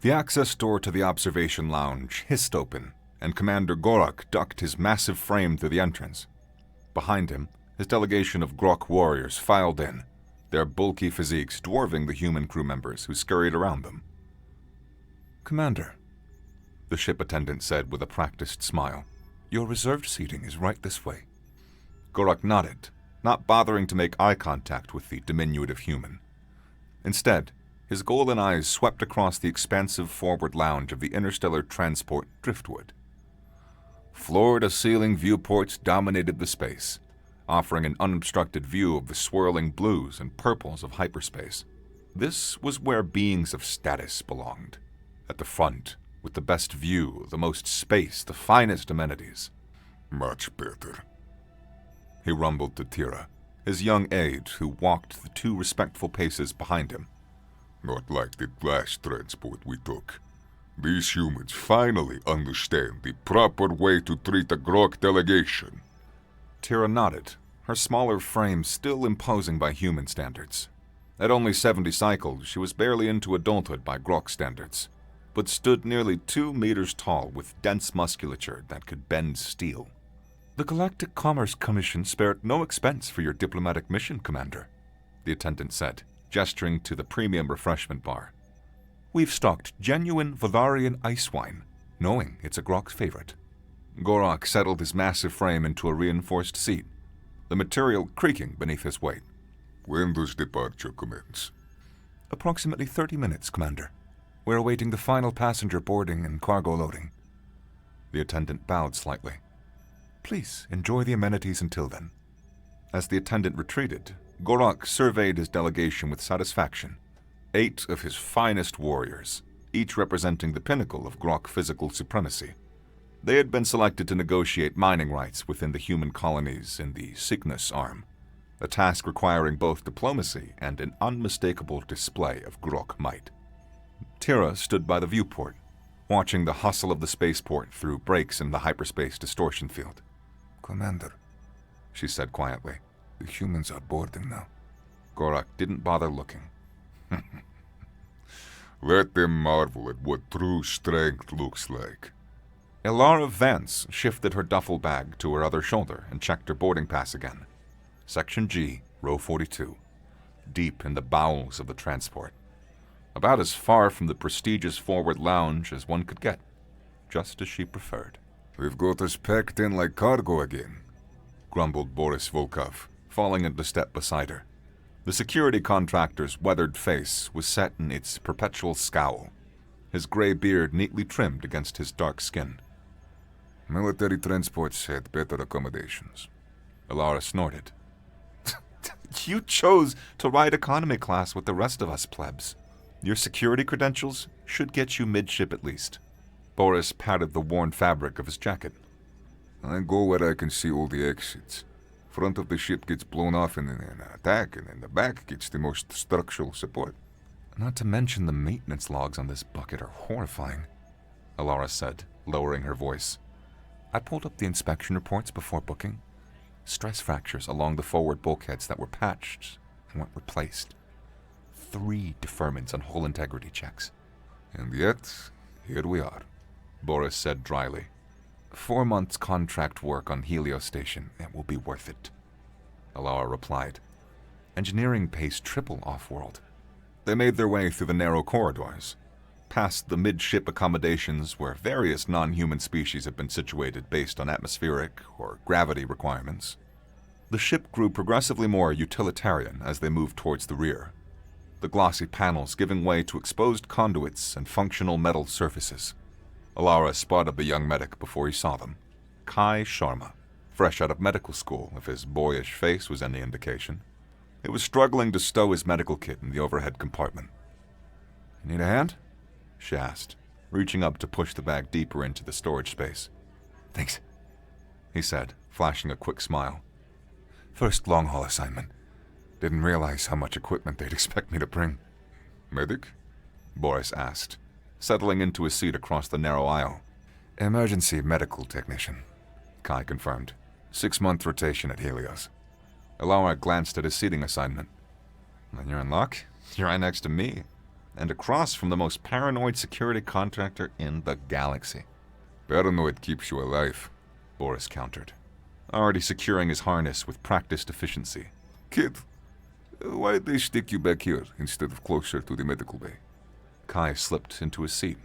The access door to the observation lounge hissed open, and Commander Gorak ducked his massive frame through the entrance. Behind him, his delegation of Grok warriors filed in, their bulky physiques dwarfing the human crew members who scurried around them. "Commander," the ship attendant said with a practiced smile, "your reserved seating is right this way." Gorak nodded, not bothering to make eye contact with the diminutive human. Instead, his golden eyes swept across the expansive forward lounge of the interstellar transport Driftwood. Floor-to-ceiling viewports dominated the space, offering an unobstructed view of the swirling blues and purples of hyperspace. This was where beings of status belonged, at the front, with the best view, the most space, the finest amenities. "Much better," he rumbled to Tira, his young aide who walked the 2 respectful paces behind him. "Not like the last transport we took. These humans finally understand the proper way to treat a Grok delegation." Tira nodded, her smaller frame still imposing by human standards. At only 70 cycles, she was barely into adulthood by Grok standards, but stood nearly 2 meters tall with dense musculature that could bend steel. "The Galactic Commerce Commission spared no expense for your diplomatic mission, Commander," the attendant said, gesturing to the premium refreshment bar. "We've stocked genuine Valarian ice wine, knowing it's a Grok's favorite." Gorak settled his massive frame into a reinforced seat, the material creaking beneath his weight. "When does departure commence?" "Approximately 30 minutes, Commander. We're awaiting the final passenger boarding and cargo loading." The attendant bowed slightly. "Please enjoy the amenities until then." As the attendant retreated, Gorak surveyed his delegation with satisfaction. 8 of his finest warriors, each representing the pinnacle of Grok physical supremacy. They had been selected to negotiate mining rights within the human colonies in the Cygnus Arm, a task requiring both diplomacy and an unmistakable display of Grok might. Tira stood by the viewport, watching the hustle of the spaceport through breaks in the hyperspace distortion field. "Commander," she said quietly, "the humans are boarding now." Gorak didn't bother looking. "Let them marvel at what true strength looks like." Ilara Vance shifted her duffel bag to her other shoulder and checked her boarding pass again. Section G, row 42. Deep in the bowels of the transport. About as far from the prestigious forward lounge as one could get, just as she preferred. "We've got us packed in like cargo again," grumbled Boris Volkov, falling into step beside her. The security contractor's weathered face was set in its perpetual scowl, his gray beard neatly trimmed against his dark skin. "Military transports had better accommodations." Ilara snorted. "You chose to ride economy class with the rest of us plebs. Your security credentials should get you midship at least." Boris patted the worn fabric of his jacket. "I go where I can see all the exits. Front of the ship gets blown off in an attack, and then the back gets the most structural support." "Not to mention the maintenance logs on this bucket are horrifying," Ilara said, lowering her voice. "I pulled up the inspection reports before booking. Stress fractures along the forward bulkheads that were patched and weren't replaced. 3 deferments on hull integrity checks." "And yet, here we are," Boris said dryly. 4 months contract work on Helios Station. It will be worth it," Ilara replied. "Engineering pays triple off-world." They made their way through the narrow corridors, past the midship accommodations where various non-human species had been situated based on atmospheric or gravity requirements. The ship grew progressively more utilitarian as they moved towards the rear, the glossy panels giving way to exposed conduits and functional metal surfaces. Ilara spotted the young medic before he saw them. Kai Sharma, fresh out of medical school if his boyish face was any indication. He was struggling to stow his medical kit in the overhead compartment. "Need a hand?" she asked, reaching up to push the bag deeper into the storage space. "Thanks," he said, flashing a quick smile. "First long-haul assignment. Didn't realize how much equipment they'd expect me to bring." "Medic?" Boris asked, settling into a seat across the narrow aisle. "Emergency medical technician," Kai confirmed. 6-month rotation at Helios. Ilara glanced at his seating assignment. "Then you're in luck. You're right next to me." and across from the most paranoid security contractor in the galaxy. Paranoid keeps you alive, Boris countered, already securing his harness with practiced efficiency. Kid, why'd they stick you back here instead of closer to the medical bay? Kai slipped into his seat.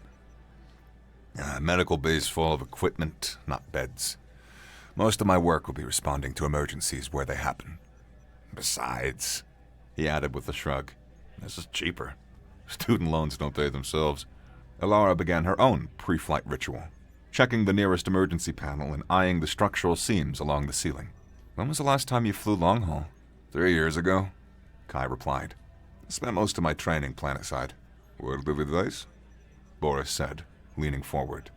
Medical bay's full of equipment, not beds. Most of my work will be responding to emergencies where they happen. Besides, he added with a shrug, this is cheaper. Student loans don't pay themselves. Alara began her own pre-flight ritual, checking the nearest emergency panel and eyeing the structural seams along the ceiling. When was the last time you flew long haul? 3 years ago, Kai replied. I spent most of my training planetside. Word of advice? Boris said, leaning forward.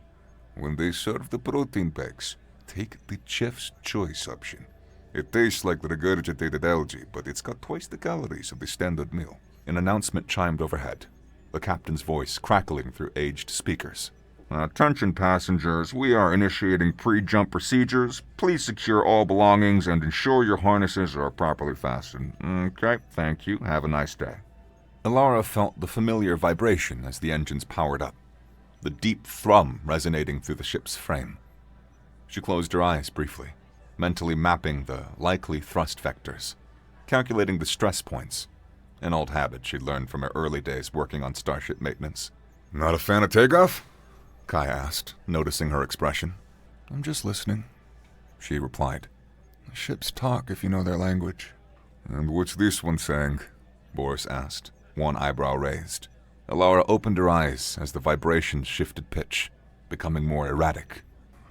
When they serve the protein packs, take the chef's choice option. It tastes like regurgitated algae, but it's got twice the calories of the standard meal. An announcement chimed overhead, the captain's voice crackling through aged speakers. Attention passengers, we are initiating pre-jump procedures. Please secure all belongings and ensure your harnesses are properly fastened. Okay, thank you. Have a nice day. Alara felt the familiar vibration as the engines powered up, the deep thrum resonating through the ship's frame. She closed her eyes briefly, mentally mapping the likely thrust vectors, calculating the stress points, an old habit she'd learned from her early days working on starship maintenance. Not a fan of takeoff? Kai asked, noticing her expression. I'm just listening, she replied. The ships talk if you know their language. And what's this one saying? Boris asked, one eyebrow raised. Alara opened her eyes as the vibrations shifted pitch, becoming more erratic.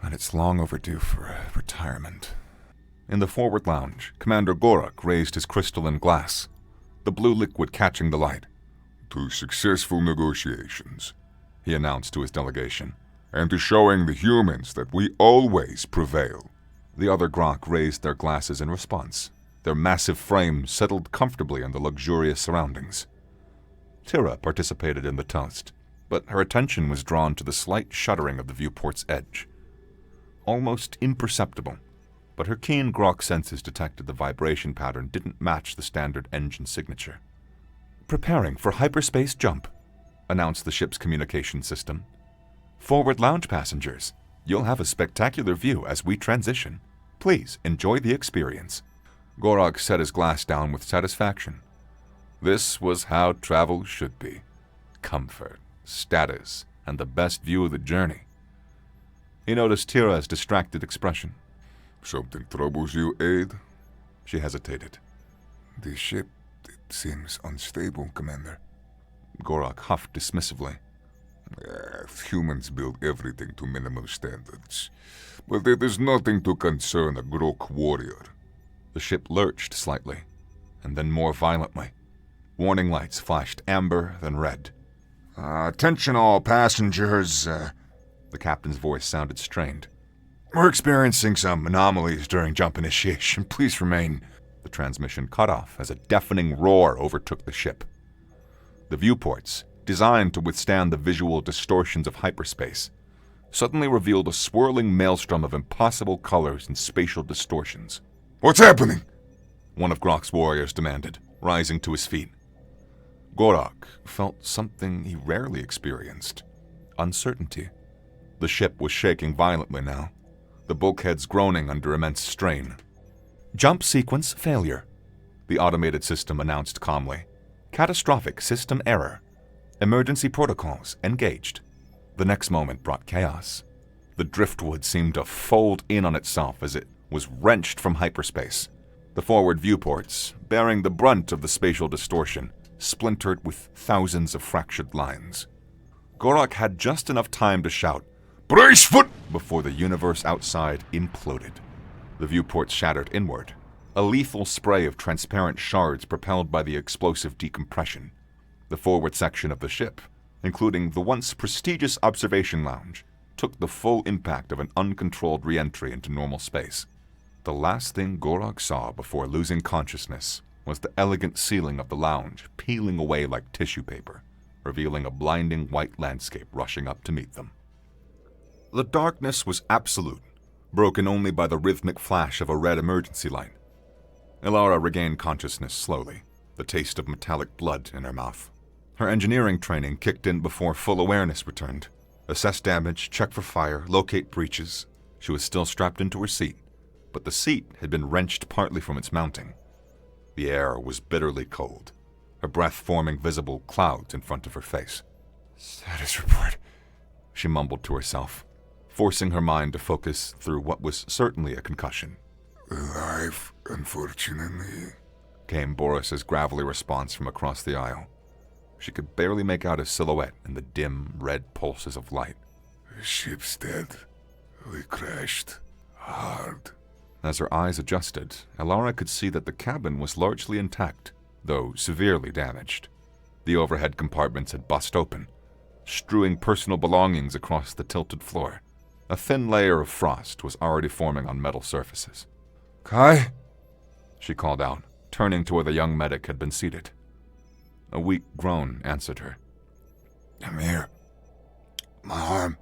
And it's long overdue for retirement. In the forward lounge, Commander Gorak raised his crystalline glass, the blue liquid catching the light. To successful negotiations, he announced to his delegation. And to showing the humans that we always prevail. The other Grok raised their glasses in response, their massive frames settled comfortably in the luxurious surroundings. Tira participated in the toast, but her attention was drawn to the slight shuddering of the viewport's edge. Almost imperceptible, but her keen Grok senses detected the vibration pattern didn't match the standard engine signature. Preparing for hyperspace jump, announced the ship's communication system. Forward lounge passengers, you'll have a spectacular view as we transition. Please enjoy the experience. Gorak set his glass down with satisfaction. This was how travel should be. Comfort, status, and the best view of the journey. He noticed Tira's distracted expression. Something troubles you, Aide? She hesitated. The ship, it seems unstable, Commander. Gorak huffed dismissively. Humans build everything to minimal standards, but it is nothing to concern a Grok warrior. The ship lurched slightly, and then more violently. Warning lights flashed amber, then red. Attention all passengers. The captain's voice sounded strained. We're experiencing some anomalies during jump initiation. Please remain. The transmission cut off as a deafening roar overtook the ship. The viewports, designed to withstand the visual distortions of hyperspace, suddenly revealed a swirling maelstrom of impossible colors and spatial distortions. What's happening? One of Grok's warriors demanded, rising to his feet. Gorak felt something he rarely experienced. Uncertainty. The ship was shaking violently now, the bulkheads groaning under immense strain. Jump sequence failure, the automated system announced calmly. Catastrophic system error. Emergency protocols engaged. The next moment brought chaos. The driftwood seemed to fold in on itself as it was wrenched from hyperspace. The forward viewports, bearing the brunt of the spatial distortion, splintered with thousands of fractured lines. Gorak had just enough time to shout, "Brace foot!" before the universe outside imploded. The viewports shattered inward, a lethal spray of transparent shards propelled by the explosive decompression. The forward section of the ship, including the once prestigious observation lounge, took the full impact of an uncontrolled re-entry into normal space. The last thing Gorak saw before losing consciousness was the elegant ceiling of the lounge peeling away like tissue paper, revealing a blinding white landscape rushing up to meet them. The darkness was absolute, broken only by the rhythmic flash of a red emergency light. Alara regained consciousness slowly, the taste of metallic blood in her mouth. Her engineering training kicked in before full awareness returned. Assess damage, check for fire, locate breaches. She was still strapped into her seat, but the seat had been wrenched partly from its mounting. The air was bitterly cold, her breath forming visible clouds in front of her face. "Status report," she mumbled to herself, forcing her mind to focus through what was certainly a concussion. "Alive, unfortunately," came Boris's gravelly response from across the aisle. She could barely make out his silhouette in the dim, red pulses of light. "The ship's dead. We crashed. Hard." As her eyes adjusted, Elara could see that the cabin was largely intact, though severely damaged. The overhead compartments had bust open, strewing personal belongings across the tilted floor. A thin layer of frost was already forming on metal surfaces. "Kai?" she called out, turning to where the young medic had been seated. A weak groan answered her. "I'm here. My arm.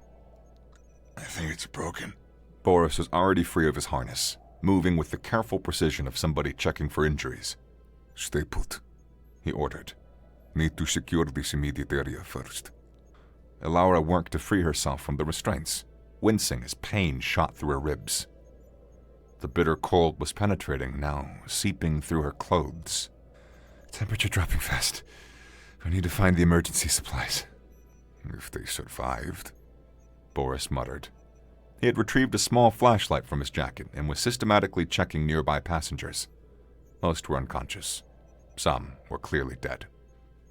I think it's broken." Boris was already free of his harness, moving with the careful precision of somebody checking for injuries. "Stay put," he ordered. "Need to secure this immediate area first." Elara worked to free herself from the restraints, wincing as pain shot through her ribs. The bitter cold was penetrating now, seeping through her clothes. "Temperature dropping fast. We need to find the emergency supplies." "If they survived," Boris muttered. He had retrieved a small flashlight from his jacket and was systematically checking nearby passengers. Most were unconscious. Some were clearly dead.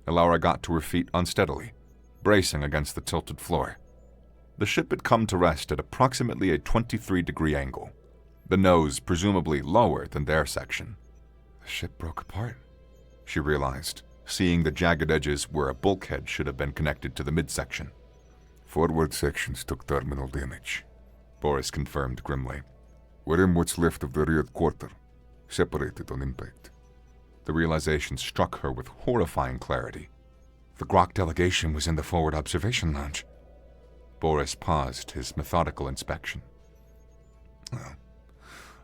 Elara got to her feet unsteadily, bracing against the tilted floor. The ship had come to rest at approximately a 23-degree angle, the nose presumably lower than their section. The ship broke apart, she realized, seeing the jagged edges where a bulkhead should have been connected to the midsection. "Forward sections took terminal damage," Boris confirmed grimly. "We're in what's left of the rear quarter, separated on impact." The realization struck her with horrifying clarity. The Grok delegation was in the forward observation lounge. Boris paused his methodical inspection. "Well,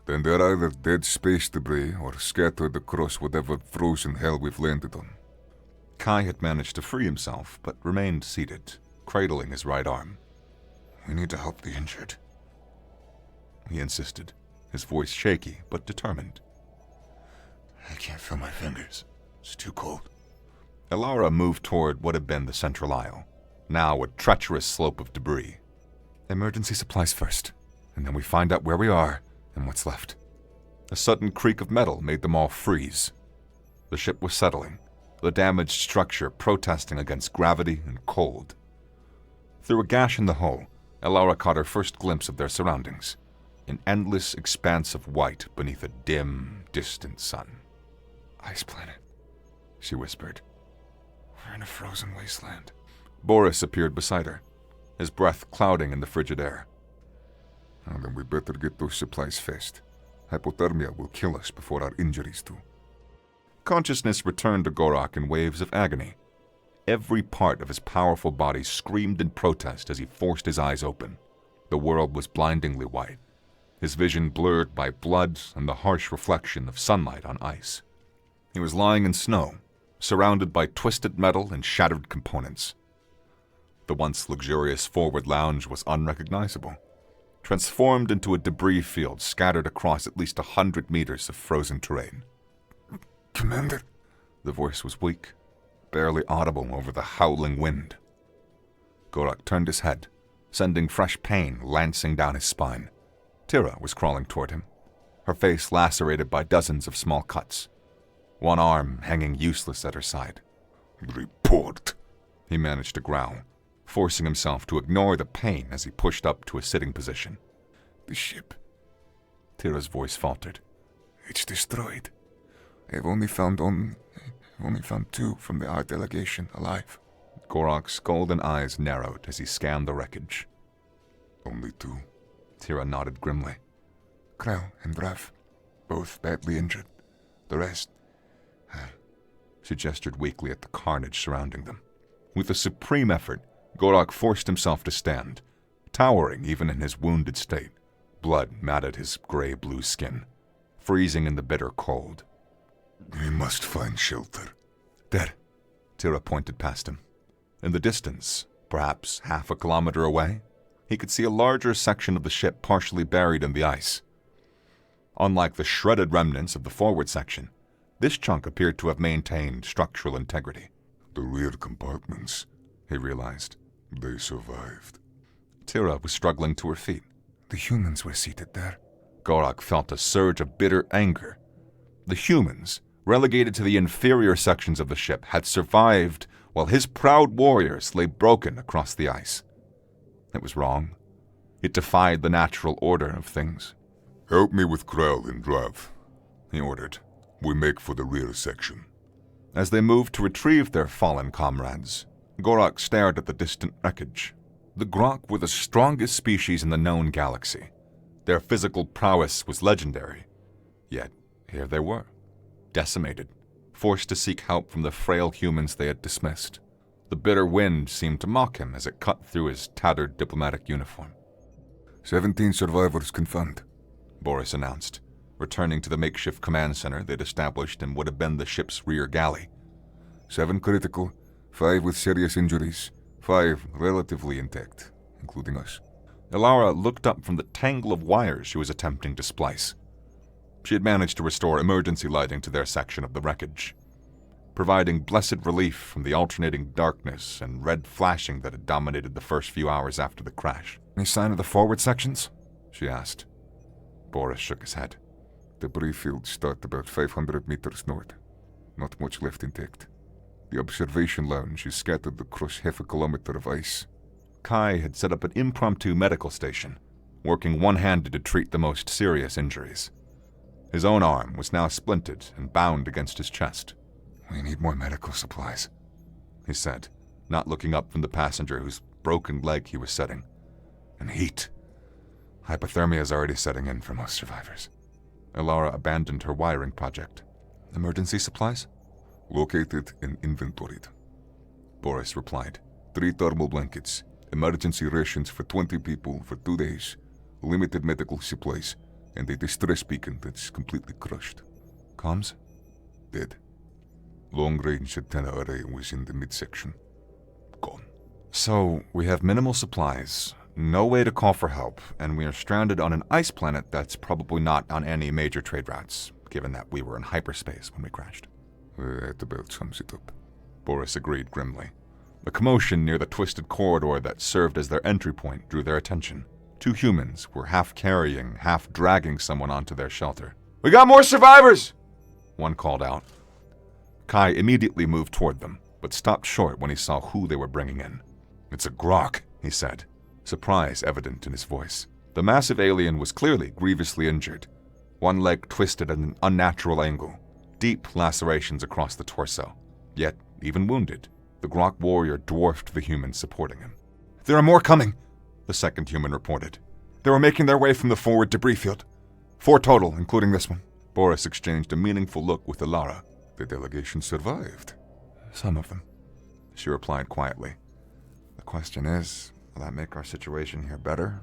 then they're either dead space debris or scattered across whatever frozen hell we've landed on." Kai had managed to free himself, but remained seated, cradling his right arm. "We need to help the injured," he insisted, his voice shaky but determined. "I can't feel my fingers. It's too cold." Elara moved toward what had been the central aisle, now a treacherous slope of debris. "Emergency supplies first, and then we find out where we are and what's left." A sudden creak of metal made them all freeze. The ship was settling, the damaged structure protesting against gravity and cold. Through a gash in the hull, Elara caught her first glimpse of their surroundings, an endless expanse of white beneath a dim, distant sun. "Ice planet," she whispered. "We're in a frozen wasteland." Boris appeared beside her, his breath clouding in the frigid air. "Well, then we better get those supplies fast. Hypothermia will kill us before our injuries do." Consciousness returned to Gorak in waves of agony. Every part of his powerful body screamed in protest as he forced his eyes open. The world was blindingly white, his vision blurred by blood and the harsh reflection of sunlight on ice. He was lying in snow, surrounded by twisted metal and shattered components. The once luxurious forward lounge was unrecognizable, transformed into a debris field scattered across at least 100 meters of frozen terrain. "Commander," the voice was weak, barely audible over the howling wind. Gorak turned his head, sending fresh pain lancing down his spine. Tira was crawling toward him, her face lacerated by dozens of small cuts, one arm hanging useless at her side. "Report," he managed to growl, forcing himself to ignore the pain as he pushed up to a sitting position. "The ship," Tira's voice faltered. "it's destroyed. I've only found two from our delegation alive." Gorak's golden eyes narrowed as he scanned the wreckage. "Only two?" Tira nodded grimly. "Krell and Rav, both badly injured. The rest..." She gestured weakly at the carnage surrounding them. With a supreme effort, Gorak forced himself to stand, towering even in his wounded state. Blood matted his gray-blue skin, freezing in the bitter cold. "We must find shelter." "Dead," Tira pointed past him. In the distance, perhaps half a kilometer away, he could see a larger section of the ship partially buried in the ice. Unlike the shredded remnants of the forward section, this chunk appeared to have maintained structural integrity. The rear compartments, he realized. They survived. Tira was struggling to her feet. The humans were seated there. Gorak felt a surge of bitter anger. The humans, relegated to the inferior sections of the ship, had survived while his proud warriors lay broken across the ice. It was wrong. It defied the natural order of things. Help me with Krell and Drav, he ordered. We make for the rear section. As they moved to retrieve their fallen comrades, Gorak stared at the distant wreckage. The Grok were the strongest species in the known galaxy. Their physical prowess was legendary. Yet, here they were, decimated, forced to seek help from the frail humans they had dismissed. The bitter wind seemed to mock him as it cut through his tattered diplomatic uniform. 17 survivors confirmed, Boris announced, returning to the makeshift command center they'd established in what had been the ship's rear galley. 7 critical, 5 with serious injuries, 5 relatively intact, including us. Ilara looked up from the tangle of wires she was attempting to splice. She had managed to restore emergency lighting to their section of the wreckage, providing blessed relief from the alternating darkness and red flashing that had dominated the first few hours after the crash. Any sign of the forward sections? She asked. Boris shook his head. Debris fields start about 500 meters north. Not much left intact. The observation lounge is scattered across half a kilometer of ice. Kai had set up an impromptu medical station, working one-handed to treat the most serious injuries. His own arm was now splinted and bound against his chest. We need more medical supplies, he said, not looking up from the passenger whose broken leg he was setting. And heat. Hypothermia is already setting in for most survivors. Ilara abandoned her wiring project. Emergency supplies? Located and inventoried, Boris replied. 3 thermal blankets, emergency rations for 20 people for 2 days, limited medical supplies, and a distress beacon that's completely crushed. Comms? Dead. Long-range antenna array was in the midsection. Gone. So, we have minimal supplies, no way to call for help, and we are stranded on an ice planet that's probably not on any major trade routes, given that we were in hyperspace when we crashed. That about sums it up, Boris agreed grimly. A commotion near the twisted corridor that served as their entry point drew their attention. 2 humans were half carrying, half dragging someone onto their shelter. "We got more survivors!" one called out. Kai immediately moved toward them, but stopped short when he saw who they were bringing in. "It's a Grok," he said, surprise evident in his voice. The massive alien was clearly grievously injured, one leg twisted at an unnatural angle, deep lacerations across the torso. Yet, even wounded, the Grok warrior dwarfed the humans supporting him. "There are more coming," the second human reported. "They were making their way from the forward debris field. 4 total, including this one." Boris exchanged a meaningful look with Ilara. The delegation survived. "Some of them," she replied quietly. "The question is, will that make our situation here better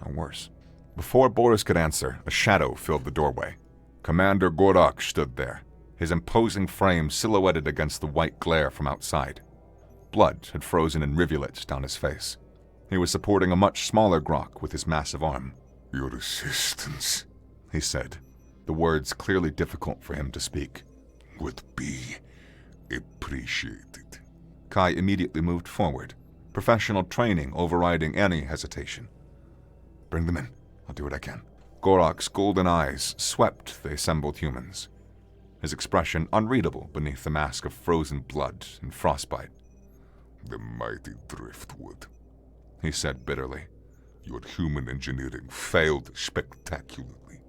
or worse?" Before Boris could answer, a shadow filled the doorway. Commander Gorak stood there, his imposing frame silhouetted against the white glare from outside. Blood had frozen in rivulets down his face. He was supporting a much smaller Grok with his massive arm. Your assistance, he said, the words clearly difficult for him to speak. Would be appreciated. Kai immediately moved forward, professional training overriding any hesitation. "Bring them in. I'll do what I can." Gorak's golden eyes swept the assembled humans, his expression unreadable beneath the mask of frozen blood and frostbite. The mighty driftwood, he said bitterly. Your human engineering failed spectacularly.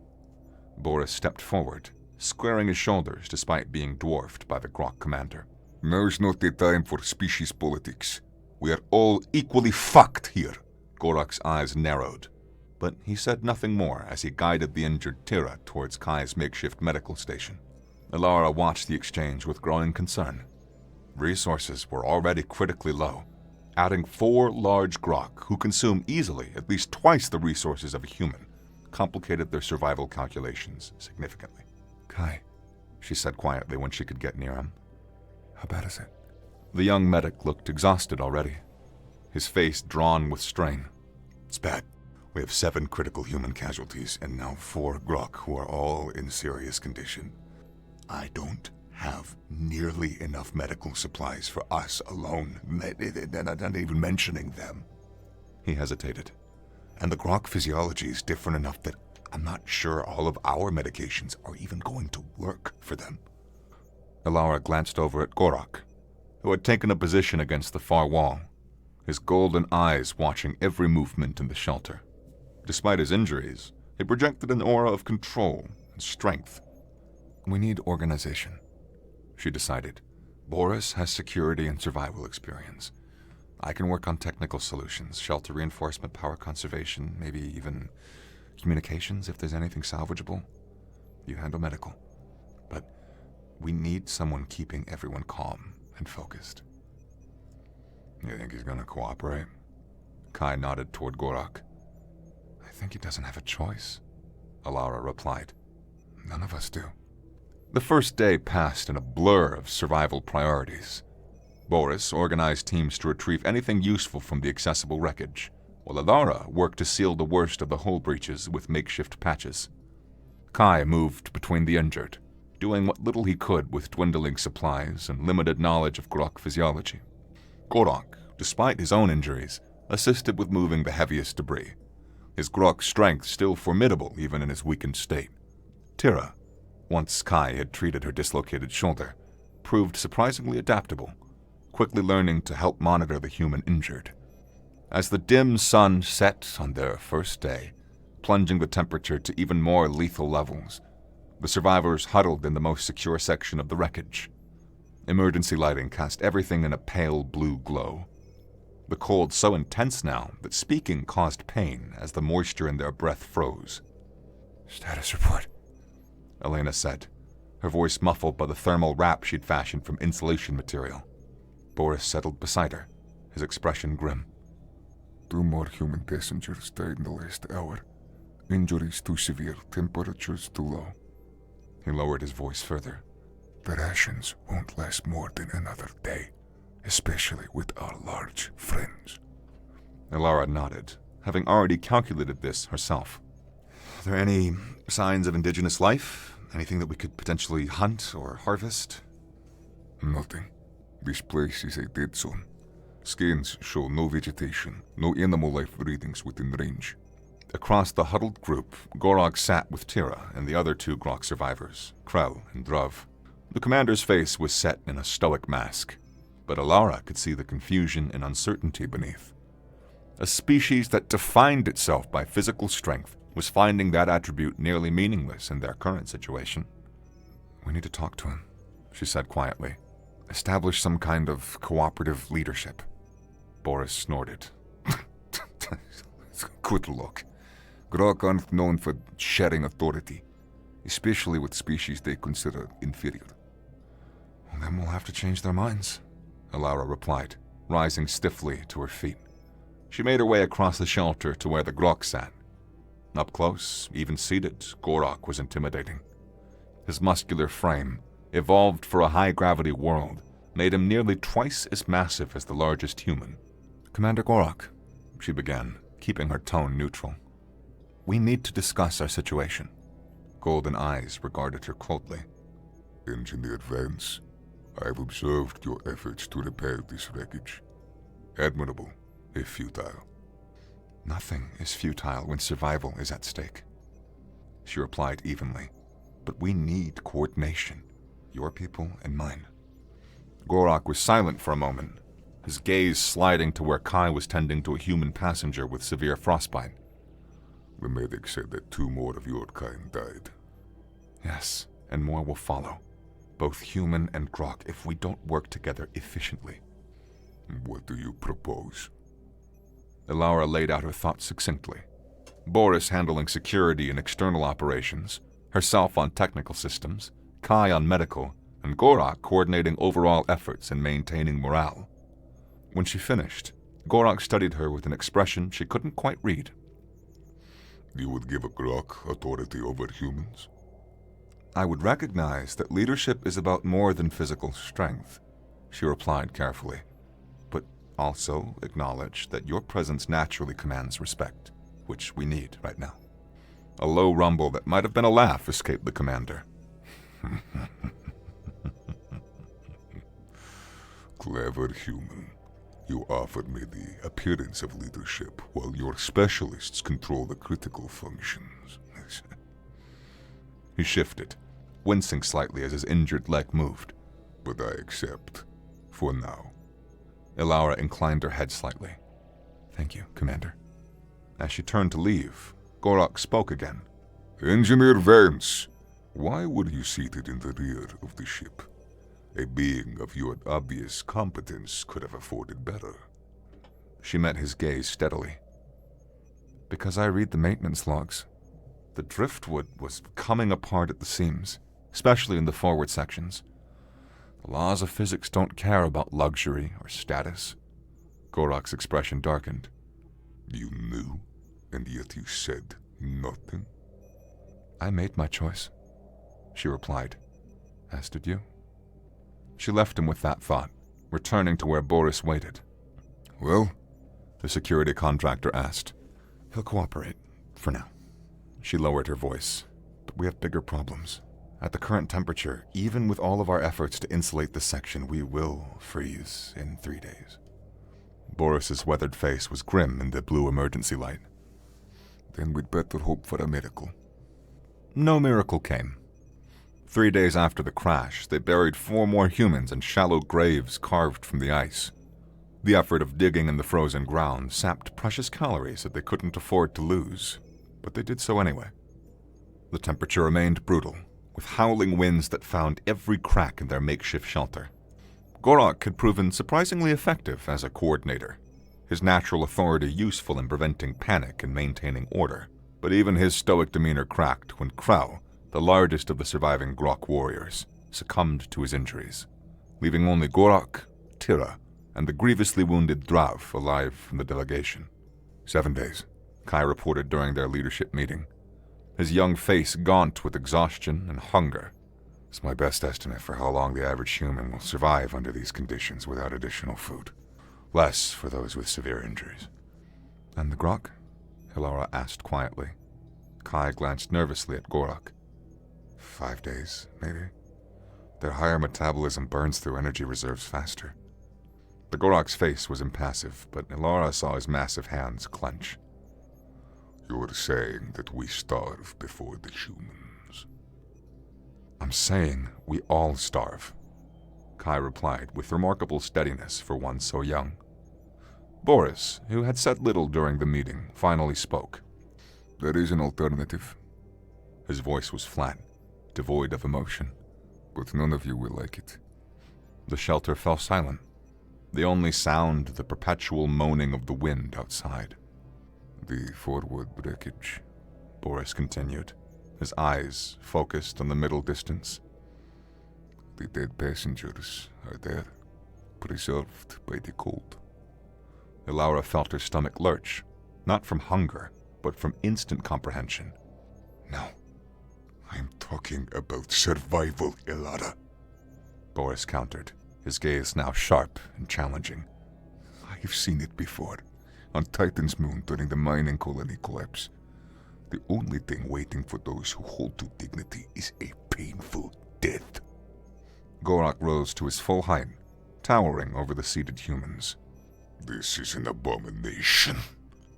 Boris stepped forward, squaring his shoulders despite being dwarfed by the Grok commander. Now's not the time for species politics. We are all equally fucked here. Gorak's eyes narrowed, but he said nothing more as he guided the injured Tira towards Kai's makeshift medical station. Ilara watched the exchange with growing concern. Resources were already critically low. Adding 4 large Grok, who consume easily at least twice the resources of a human, complicated their survival calculations significantly. "Kai," she said quietly when she could get near him. How bad is it? The young medic looked exhausted already, his face drawn with strain. It's bad. We have 7 critical human casualties and now 4 Grok who are all in serious condition. I don't have nearly enough medical supplies for us alone, not even mentioning them. He hesitated. And the Grok physiology is different enough that I'm not sure all of our medications are even going to work for them. Alara glanced over at Gorak, who had taken a position against the far wall, his golden eyes watching every movement in the shelter. Despite his injuries, he projected an aura of control and strength. We need organization, she decided. Boris has security and survival experience. I can work on technical solutions, shelter reinforcement, power conservation, maybe even communications if there's anything salvageable. You handle medical. But we need someone keeping everyone calm and focused. You think he's gonna cooperate? Kai nodded toward Gorak. I think he doesn't have a choice, Alara replied. None of us do. The first day passed in a blur of survival priorities. Boris organized teams to retrieve anything useful from the accessible wreckage, while Alara worked to seal the worst of the hull breaches with makeshift patches. Kai moved between the injured, doing what little he could with dwindling supplies and limited knowledge of Grok physiology. Gorak, despite his own injuries, assisted with moving the heaviest debris, his Grok strength still formidable even in his weakened state. Tira, once Kai had treated her dislocated shoulder, proved surprisingly adaptable, quickly learning to help monitor the human injured. As the dim sun set on their first day, plunging the temperature to even more lethal levels, the survivors huddled in the most secure section of the wreckage. Emergency lighting cast everything in a pale blue glow. The cold so intense now that speaking caused pain as the moisture in their breath froze. Status report, Elena said, her voice muffled by the thermal wrap she'd fashioned from insulation material. Boris settled beside her, his expression grim. 2 more human passengers died in the last hour. Injuries too severe, temperatures too low. He lowered his voice further. The rations won't last more than another day, especially with our large friends. Alara nodded, having already calculated this herself. Are there any signs of indigenous life? Anything that we could potentially hunt or harvest? Nothing. This place is a dead zone. Scans show no vegetation, no animal life breathings within range. Across the huddled group, Gorak sat with Tira and the other 2 Grok survivors, Krell and Druv. The commander's face was set in a stoic mask, but Alara could see the confusion and uncertainty beneath. A species that defined itself by physical strength was finding that attribute nearly meaningless in their current situation. We need to talk to him, she said quietly. Establish some kind of cooperative leadership. Boris snorted. Good luck. Grok aren't known for sharing authority, especially with species they consider inferior. Well, then we'll have to change their minds, Alara replied, rising stiffly to her feet. She made her way across the shelter to where the Grok sat. Up close, even seated, Gorak was intimidating. His muscular frame, evolved for a high-gravity world, made him nearly twice as massive as the largest human. Commander Gorak, she began, keeping her tone neutral. We need to discuss our situation. Golden eyes regarded her coldly. Engineer Vance, I've observed your efforts to repair this wreckage. Admirable, if futile. Nothing is futile when survival is at stake, she replied evenly. But we need coordination, your people and mine. Gorak was silent for a moment, his gaze sliding to where Kai was tending to a human passenger with severe frostbite. The medic said that 2 more of your kind died. Yes, and more will follow, both human and Grok, if we don't work together efficiently. What do you propose? Alara laid out her thoughts succinctly. Boris handling security and external operations, herself on technical systems, Kai on medical, and Gorak coordinating overall efforts and maintaining morale. When she finished, Gorak studied her with an expression she couldn't quite read. You would give a Grok authority over humans? I would recognize that leadership is about more than physical strength. she replied carefully, but also acknowledge that your presence naturally commands respect, which we need right now. A low rumble that might have been a laugh escaped the commander. Clever human. You offered me the appearance of leadership while your specialists control the critical functions. He shifted, wincing slightly as his injured leg moved. But I accept. For now. Ilaura inclined her head slightly. Thank you, Commander. As she turned to leave, Gorak spoke again. Engineer Vance, why were you seated in the rear of the ship? A being of your obvious competence could have afforded better. She met his gaze steadily. Because I read the maintenance logs. The driftwood was coming apart at the seams, especially in the forward sections. The laws of physics don't care about luxury or status. Gorak's expression darkened. You knew, and yet you said nothing? I made my choice, she replied. As did you. She left him with that thought, returning to where Boris waited. Well? The security contractor asked. He'll cooperate, for now. She lowered her voice. But we have bigger problems. At the current temperature, even with all of our efforts to insulate the section, we will freeze in 3 days. Boris's weathered face was grim in the blue emergency light. Then we'd better hope for a miracle. No miracle came. 3 days after the crash, they buried 4 more humans in shallow graves carved from the ice. The effort of digging in the frozen ground sapped precious calories that they couldn't afford to lose, but they did so anyway. The temperature remained brutal, with howling winds that found every crack in their makeshift shelter. Gorak had proven surprisingly effective as a coordinator, his natural authority useful in preventing panic and maintaining order. But even his stoic demeanor cracked when Krau, the largest of the surviving Grok warriors, succumbed to his injuries, leaving only Gorak, Tira, and the grievously wounded Drav alive from the delegation. 7 days, Kai reported during their leadership meeting, his young face gaunt with exhaustion and hunger. It's my best estimate for how long the average human will survive under these conditions without additional food. Less for those with severe injuries. And the Grok? Ilaura asked quietly. Kai glanced nervously at Gorak. 5 days, maybe. Their higher metabolism burns through energy reserves faster. The Gorak's face was impassive, but Ilaura saw his massive hands clench. You're saying that we starve before the humans? I'm saying we all starve, Kai replied with remarkable steadiness for one so young. Boris, who had said little during the meeting, finally spoke. There is an alternative. His voice was flat, devoid of emotion. But none of you will like it. The shelter fell silent. The only sound the perpetual moaning of the wind outside. The forward wreckage, Boris continued, his eyes focused on the middle distance. The dead passengers are there, preserved by the cold. Ilaura felt her stomach lurch, not from hunger, but from instant comprehension. No, I'm talking about survival, Ilaura, Boris countered, his gaze now sharp and challenging. I've seen it before, on Titan's moon during the mining colony collapse. The only thing waiting for those who hold to dignity is a painful death. Gorak rose to his full height, towering over the seated humans. This is an abomination,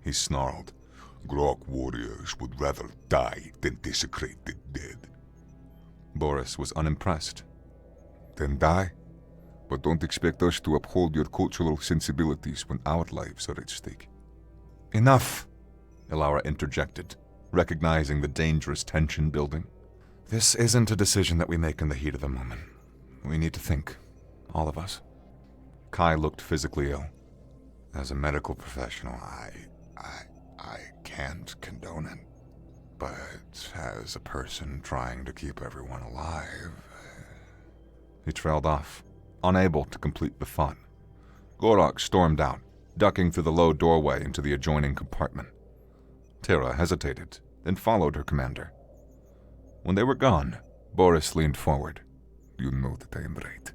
he snarled. Grok warriors would rather die than desecrate the dead. Boris was unimpressed. Then die, but don't expect us to uphold your cultural sensibilities when our lives are at stake. Enough, Ilaura interjected, recognizing the dangerous tension building. This isn't a decision that we make in the heat of the moment. We need to think, all of us. Kai looked physically ill. As a medical professional, I can't condone it. But as a person trying to keep everyone alive... He trailed off, unable to complete the thought. Gorak stormed out, ducking through the low doorway into the adjoining compartment. Tira hesitated, then followed her commander. When they were gone, Boris leaned forward. You know that I am right.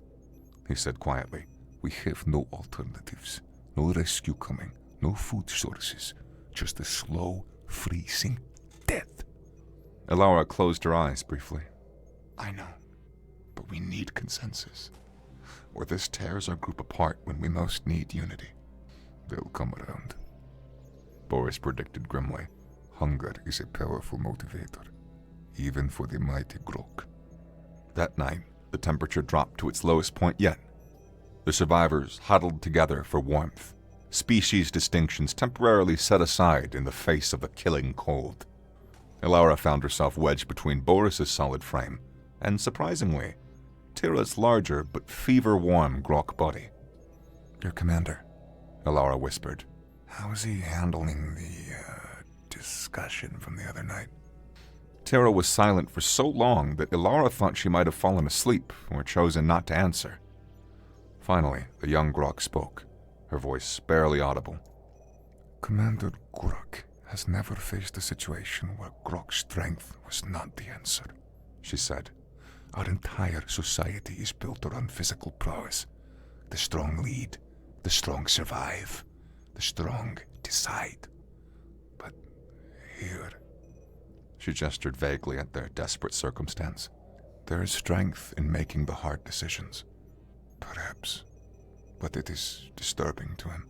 he said quietly. We have no alternatives. No rescue coming. No food sources. Just a slow, freezing death. Elara closed her eyes briefly. I know, but we need consensus, or this tears our group apart when we most need unity. They'll come around, Boris predicted grimly. Hunger is a powerful motivator, even for the mighty Grok. That night, the temperature dropped to its lowest point yet. The survivors huddled together for warmth, species distinctions temporarily set aside in the face of the killing cold. Elara found herself wedged between Boris's solid frame and, surprisingly, Tira's larger but fever-warm Grok body. Your commander, Elara whispered. How is he handling the, discussion from the other night? Tira was silent for so long that Elara thought she might have fallen asleep or chosen not to answer. Finally, the young Grok spoke, her voice barely audible. Commander Grok has never faced a situation where Grok strength was not the answer, she said. Our entire society is built around physical prowess. The strong lead, the strong survive, the strong decide. But here, she gestured vaguely at their desperate circumstance. There is strength in making the hard decisions. Perhaps. But it is disturbing to him.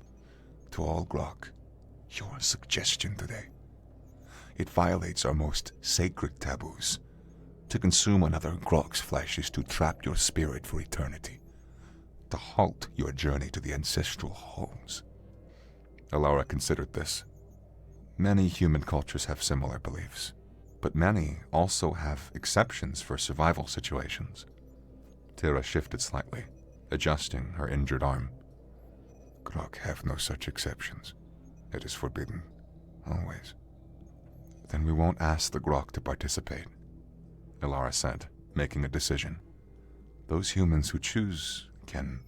To all Grok. Your suggestion today. It violates our most sacred taboos. To consume another Grok's flesh is to trap your spirit for eternity. To halt your journey to the ancestral halls. Elara considered this. Many human cultures have similar beliefs, but many also have exceptions for survival situations. Tira shifted slightly, adjusting her injured arm. Grok have no such exceptions. It is forbidden, always. Then we won't ask the Grok to participate, Elara said, making a decision. Those humans who choose can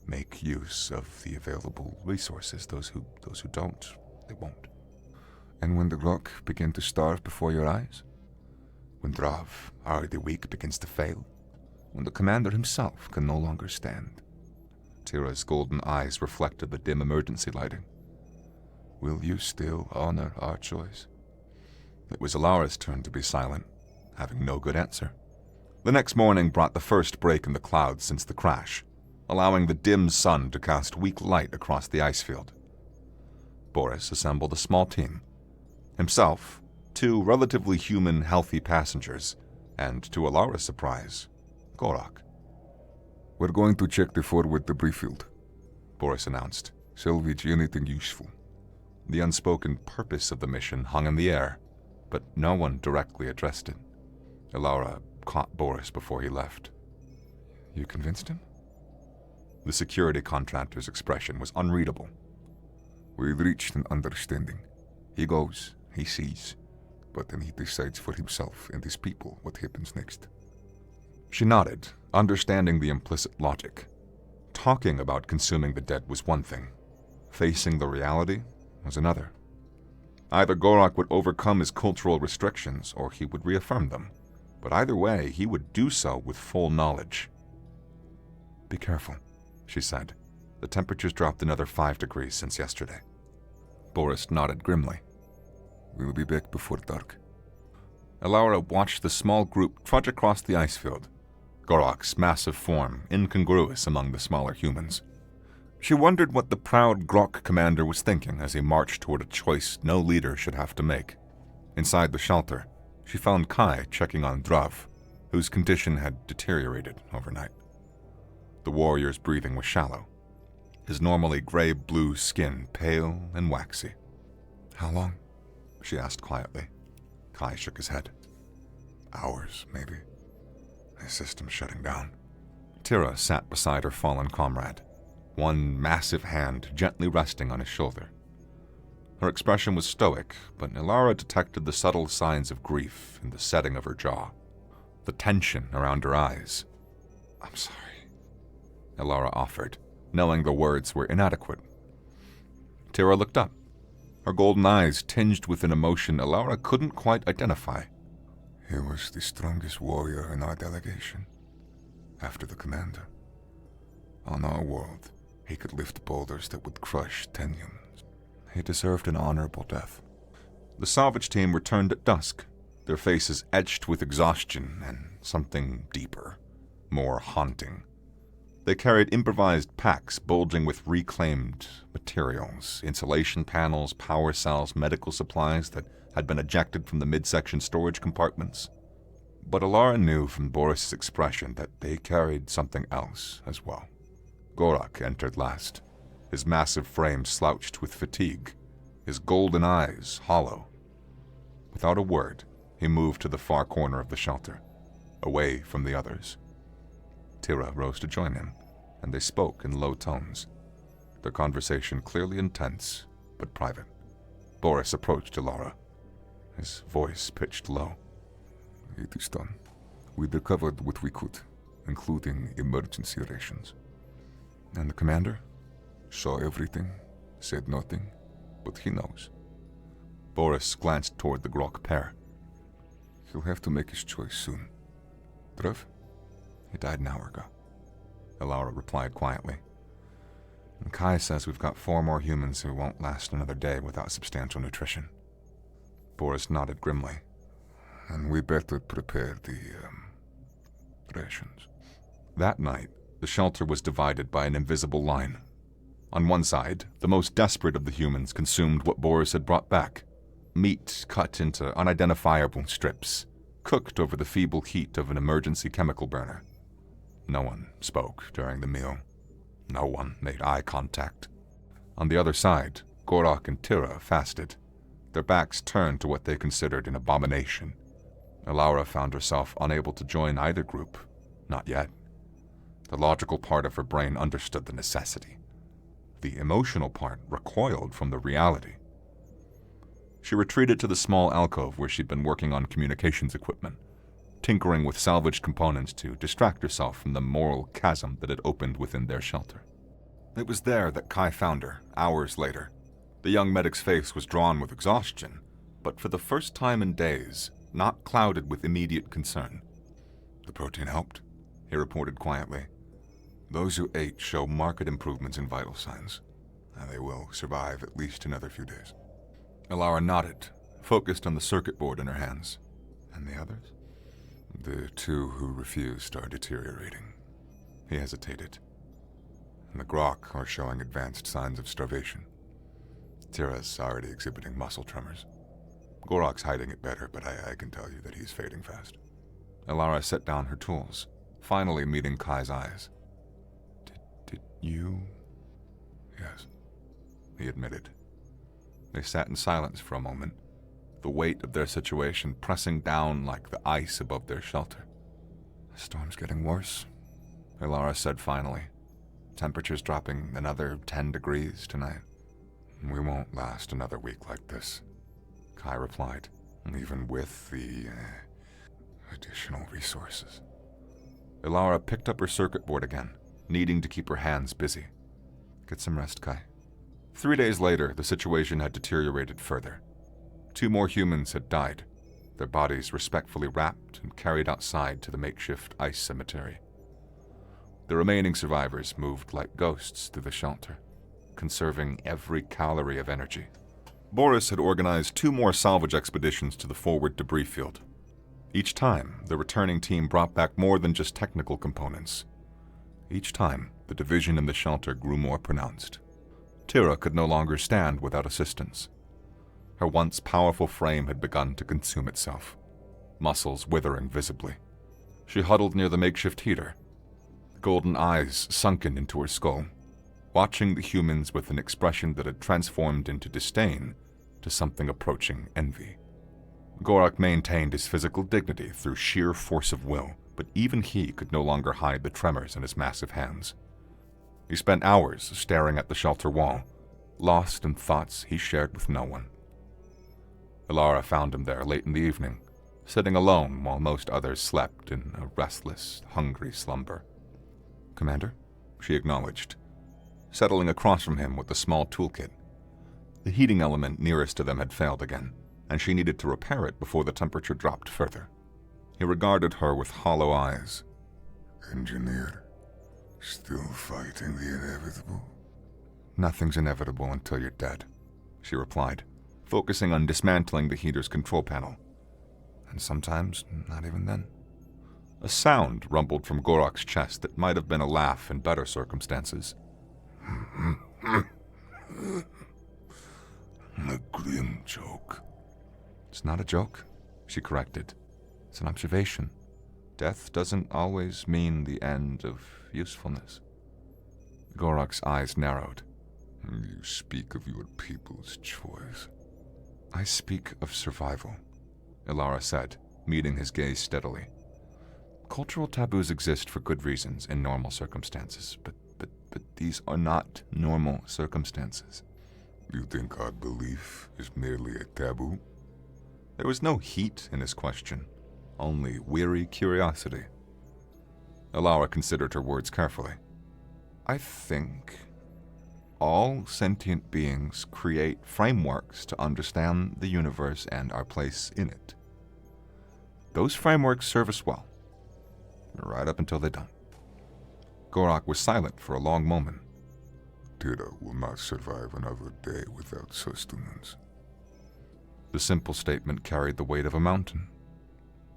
make use of the available resources. Those who don't, they won't. And when the Grok begin to starve before your eyes? When Drav, already weak, begins to fail? When the commander himself can no longer stand? Tira's golden eyes reflected the dim emergency lighting. Will you still honor our choice? It was Elara's turn to be silent, having no good answer. The next morning brought the first break in the clouds since the crash, allowing the dim sun to cast weak light across the ice field. Boris assembled a small team. Himself, 2 relatively human, healthy passengers, and to Elara's surprise, Gorak. We're going to check the forward debris field, Boris announced. Salvage anything useful. The unspoken purpose of the mission hung in the air, but no one directly addressed it. Elara caught Boris before he left. You convinced him? The security contractor's expression was unreadable. We've reached an understanding. He goes, he sees, but then he decides for himself and his people what happens next. She nodded, understanding the implicit logic. Talking about consuming the dead was one thing. Facing the reality was another. Either Gorak would overcome his cultural restrictions, or he would reaffirm them. But either way, he would do so with full knowledge. Be careful, she said. The temperature's dropped another 5 degrees since yesterday. Boris nodded grimly. We'll be back before dark. Elara watched the small group trudge across the ice field, Gorak's massive form incongruous among the smaller humans. She wondered what the proud Grok commander was thinking as he marched toward a choice no leader should have to make. Inside the shelter, she found Kai checking on Drav, whose condition had deteriorated overnight. The warrior's breathing was shallow, his normally gray-blue skin pale and waxy. How long? She asked quietly. Kai shook his head. Hours, maybe. My system's shutting down. Tira sat beside her fallen comrade, one massive hand gently resting on his shoulder. Her expression was stoic, but Elara detected the subtle signs of grief in the setting of her jaw, the tension around her eyes. I'm sorry, Elara offered, knowing the words were inadequate. Tira looked up, her golden eyes tinged with an emotion Elara couldn't quite identify. He was the strongest warrior in our delegation, after the commander. On our world, he could lift boulders that would crush 10 humans. He deserved an honorable death. The salvage team returned at dusk, their faces etched with exhaustion and something deeper, more haunting. They carried improvised packs bulging with reclaimed materials, insulation panels, power cells, medical supplies that had been ejected from the midsection storage compartments. But Alara knew from Boris's expression that they carried something else as well. Gorak entered last, his massive frame slouched with fatigue, his golden eyes hollow. Without a word, he moved to the far corner of the shelter, away from the others. Tira rose to join him, and they spoke in low tones, their conversation clearly intense but private. Boris approached Alara, his voice pitched low. It is done. We recovered what we could, including emergency rations. And the commander? Saw everything, said nothing, but he knows. Boris glanced toward the Grok pair. He'll have to make his choice soon. Trev? He died an hour ago. Alara replied quietly. And Kai says we've got 4 more humans who won't last another day without substantial nutrition. Boris nodded grimly. And we better prepare the rations. That night, the shelter was divided by an invisible line. On one side, the most desperate of the humans consumed what Boris had brought back. Meat cut into unidentifiable strips, cooked over the feeble heat of an emergency chemical burner. No one spoke during the meal. No one made eye contact. On the other side, Gorak and Tira fasted, their backs turned to what they considered an abomination. Alara found herself unable to join either group. Not yet. The logical part of her brain understood the necessity. The emotional part recoiled from the reality. She retreated to the small alcove where she'd been working on communications equipment, tinkering with salvaged components to distract herself from the moral chasm that had opened within their shelter. It was there that Kai found her, hours later. The young medic's face was drawn with exhaustion, but for the first time in days, not clouded with immediate concern. The protein helped, he reported quietly. Those who ate show marked improvements in vital signs, and they will survive at least another few days. Alara nodded, focused on the circuit board in her hands. And the others? The 2 who refused are deteriorating. He hesitated. And the Grok are showing advanced signs of starvation. Tira's already exhibiting muscle tremors. Gorak's hiding it better, but I can tell you that he's fading fast. Alara set down her tools, finally meeting Kai's eyes. Did you? Yes, he admitted. They sat in silence for a moment, the weight of their situation pressing down like the ice above their shelter. The storm's getting worse, Alara said finally. Temperatures dropping another 10 degrees tonight. We won't last another week like this, Kai replied. Even with the additional resources. Alara picked up her circuit board again, needing to keep her hands busy. Get some rest, Kai. 3 days later, the situation had deteriorated further. 2 more humans had died, their bodies respectfully wrapped and carried outside to the makeshift ice cemetery. The remaining survivors moved like ghosts through the shelter, conserving every calorie of energy. Boris had organized 2 more salvage expeditions to the forward debris field. Each time, the returning team brought back more than just technical components. Each time, the division in the shelter grew more pronounced. Tira could no longer stand without assistance. Her once powerful frame had begun to consume itself, muscles withering visibly. She huddled near the makeshift heater, golden eyes sunken into her skull, watching the humans with an expression that had transformed into disdain to something approaching envy. Gorak maintained his physical dignity through sheer force of will, but even he could no longer hide the tremors in his massive hands. He spent hours staring at the shelter wall, lost in thoughts he shared with no one. Alara found him there late in the evening, sitting alone while most others slept in a restless, hungry slumber. "Commander?" she acknowledged, settling across from him with a small toolkit. The heating element nearest to them had failed again, and she needed to repair it before the temperature dropped further. He regarded her with hollow eyes. Engineer, Still fighting the inevitable? Nothing's inevitable until you're dead, she replied, focusing on dismantling the heater's control panel. And sometimes, not even then. A sound rumbled from Gorok's chest that might have been a laugh in better circumstances. A grim joke. It's not a joke, she corrected. It's an observation. Death doesn't always mean the end of usefulness. Gorok's eyes narrowed. You speak of your people's choice. I speak of survival, Ilara said, meeting his gaze steadily. Cultural taboos exist for good reasons in normal circumstances, but these are not normal circumstances. You think our belief is merely a taboo? There was no heat in his question, only weary curiosity. Ilara considered her words carefully. I think all sentient beings create frameworks to understand the universe and our place in it. Those frameworks serve us well, right up until they don't. Gorok was silent for a long moment. Tira will not survive another day without sustenance. The simple statement carried the weight of a mountain.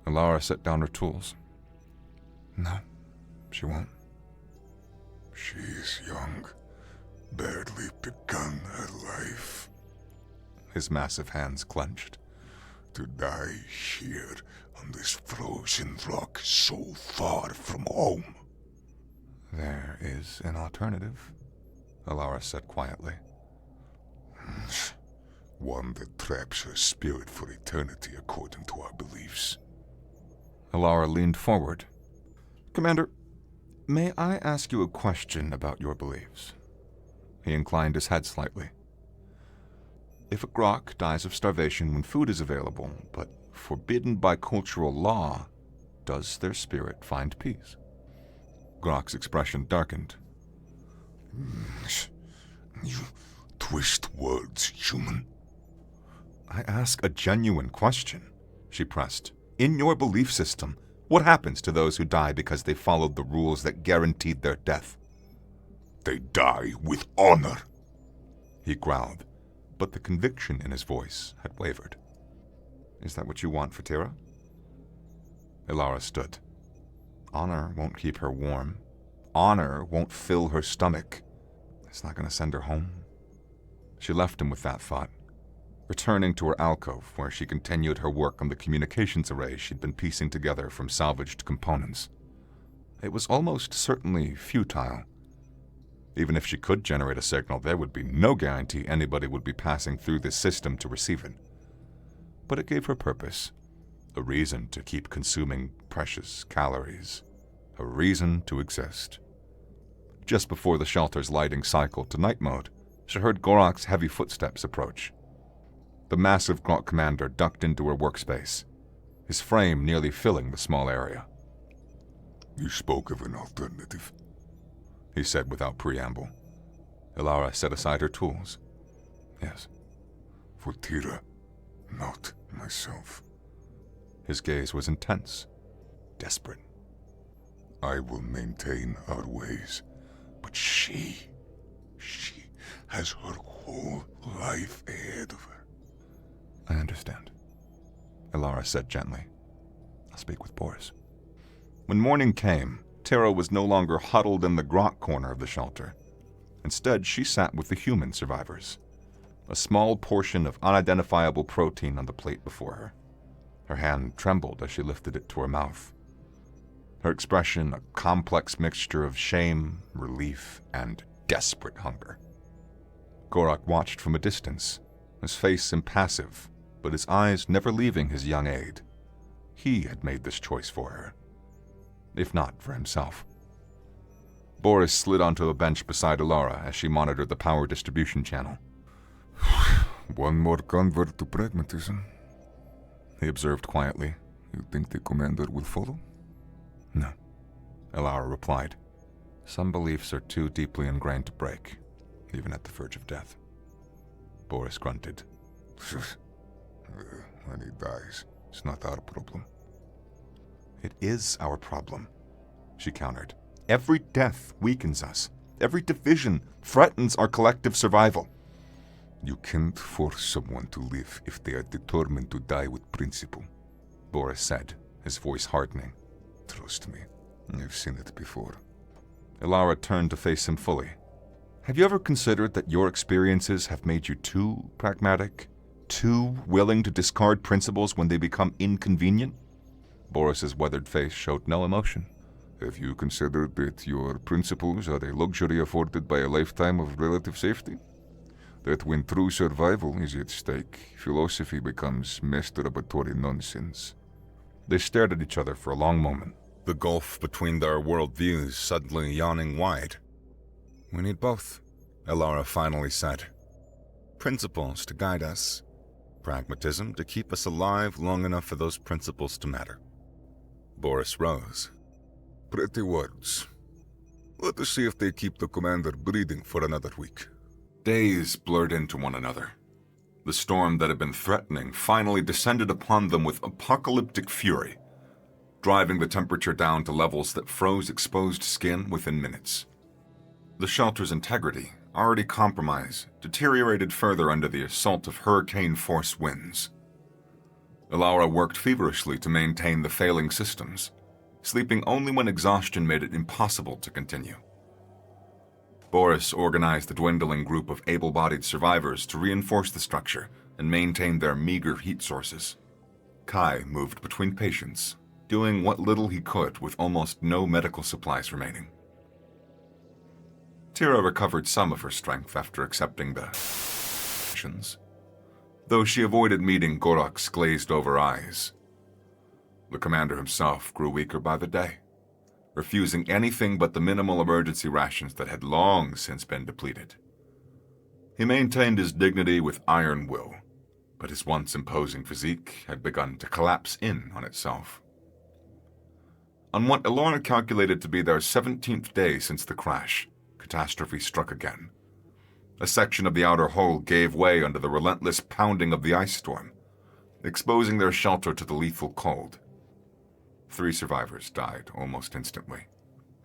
Ilara set down her tools. No, she won't. She is young, barely begun her life. His massive hands clenched. To die here on this frozen rock so far from home. There is an alternative, Ilara said quietly. One that traps her spirit for eternity according to our beliefs. Ilara leaned forward. Commander, may I ask you a question about your beliefs? He inclined his head slightly. If a grok dies of starvation when food is available, but forbidden by cultural law, does their spirit find peace? Grok's expression darkened. You twist words, human. I ask a genuine question, she pressed. In your belief system, what happens to those who die because they followed the rules that guaranteed their death? They die with honor, he growled, but the conviction in his voice had wavered. Is that what you want for Tira? Ilara stood. Honor won't keep her warm. Honor won't fill her stomach. It's not going to send her home. She left him with that thought, returning to her alcove where she continued her work on the communications array she'd been piecing together from salvaged components. It was almost certainly futile. Even if she could generate a signal, there would be no guarantee anybody would be passing through this system to receive it. But it gave her purpose, a reason to keep consuming precious calories, a reason to exist. Just before the shelter's lighting cycled to night mode, she heard Gorok's heavy footsteps approach. The massive grok commander ducked into her workspace, his frame nearly filling the small area. You spoke of an alternative, he said without preamble. Ilara set aside her tools. Yes. For Tira, not myself. His gaze was intense, desperate. I will maintain our ways, but she has her whole life ahead of her. I understand, Ilara said gently. I'll speak with Boris. When morning came, Tara was no longer huddled in the grok corner of the shelter. Instead, she sat with the human survivors, a small portion of unidentifiable protein on the plate before her. Her hand trembled as she lifted it to her mouth. Her expression a complex mixture of shame, relief, and desperate hunger. Gorok watched from a distance, his face impassive, but his eyes never leaving his young aide. He had made this choice for her, if not for himself. Boris slid onto a bench beside Ilara as she monitored the power distribution channel. One more convert to pragmatism, he observed quietly. You think the commander will follow? No, Ilara replied. Some beliefs are too deeply ingrained to break, even at the verge of death. Boris grunted. When he dies, it's not our problem. It is our problem, she countered. Every death weakens us. Every division threatens our collective survival. You can't force someone to live if they are determined to die with principle, Boris said, his voice hardening. Trust me, I've seen it before. Ilara turned to face him fully. Have you ever considered that your experiences have made you too pragmatic? Too willing to discard principles when they become inconvenient? Boris's weathered face showed no emotion. Have you considered that your principles are a luxury afforded by a lifetime of relative safety? That when true survival is at stake, philosophy becomes masturbatory nonsense. They stared at each other for a long moment, the gulf between their worldviews suddenly yawning wide. We need both, Ilara finally said. Principles to guide us, pragmatism to keep us alive long enough for those principles to matter. Boris rose. Pretty words. Let us see if they keep the commander breathing for another week. Days blurred into one another. The storm that had been threatening finally descended upon them with apocalyptic fury, driving the temperature down to levels that froze exposed skin within minutes. The shelter's integrity, already compromised, deteriorated further under the assault of hurricane-force winds. Ilara worked feverishly to maintain the failing systems, sleeping only when exhaustion made it impossible to continue. Boris organized the dwindling group of able-bodied survivors to reinforce the structure and maintain their meager heat sources. Kai moved between patients, doing what little he could with almost no medical supplies remaining. Tira recovered some of her strength after accepting the missions, though she avoided meeting Gorak's glazed-over eyes. The commander himself grew weaker by the day, refusing anything but the minimal emergency rations that had long since been depleted. He maintained his dignity with iron will, but his once imposing physique had begun to collapse in on itself. On what Ilara calculated to be their 17th day since the crash, catastrophe struck again. A section of the outer hull gave way under the relentless pounding of the ice storm, exposing their shelter to the lethal cold. 3 survivors died almost instantly,